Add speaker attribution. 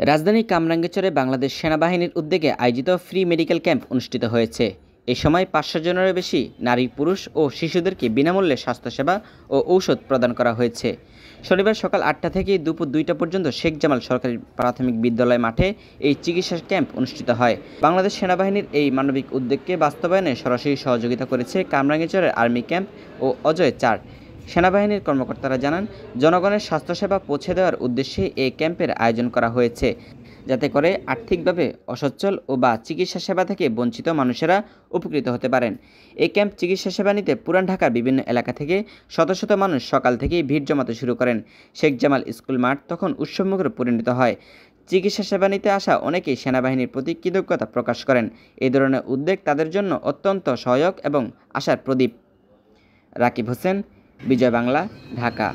Speaker 1: রাজধানী কামরাঙ্গীরচরে বাংলাদেশ সেনাবাহিনীর উদ্যোগে আয়োজিত ফ্রি মেডিকেল ক্যাম্প অনুষ্ঠিত হয়েছে। এ সময় ৫০০ জনেরও বেশি নারী, পুরুষ ও শিশুদেরকে বিনামূল্যে স্বাস্থ্যসেবা ও ঔষধ প্রদান করা হয়েছে। শনিবার সকাল ৮টা থেকে দুপুর ২টা পর্যন্ত শেখ জামাল সরকারি প্রাথমিক বিদ্যালয় মাঠে এই চিকিৎসা ক্যাম্প অনুষ্ঠিত হয়। বাংলাদেশ সেনাবাহিনীর এই মানবিক উদ্যোগকে বাস্তবায়নে সরাসরি সহযোগিতা করেছে কামরাঙ্গীরচরের আর্মি ক্যাম্প ও অজয় ৪। সেনাবাহিনীর কর্মকর্তারা জানান, জনগণের স্বাস্থ্যসেবা পৌঁছে দেওয়ার উদ্দেশ্যে এই ক্যাম্পের আয়োজন করা হয়েছে, যাতে করে আর্থিকভাবে অসচ্ছল বা চিকিৎসা সেবা থেকে বঞ্চিত মানুষেরা উপকৃত হতে পারেন। এই ক্যাম্প চিকিৎসা সেবা নিতে পুরান ঢাকার বিভিন্ন এলাকা থেকে শত শত মানুষ সকাল থেকেই ভিড় জমাতে শুরু করেন। শেখ জামাল স্কুল মাঠ তখন উৎসবমুখরে পরিণত হয়। চিকিৎসা সেবা নিতে আসা অনেকেই সেনাবাহিনীর প্রতি কৃতজ্ঞতা প্রকাশ করেন। এই ধরনের উদ্যোগ তাদের জন্য অত্যন্ত সহায়ক এবং আশার প্রদীপ। রাকিব হোসেন, বিজয় বাংলা, ঢাকা।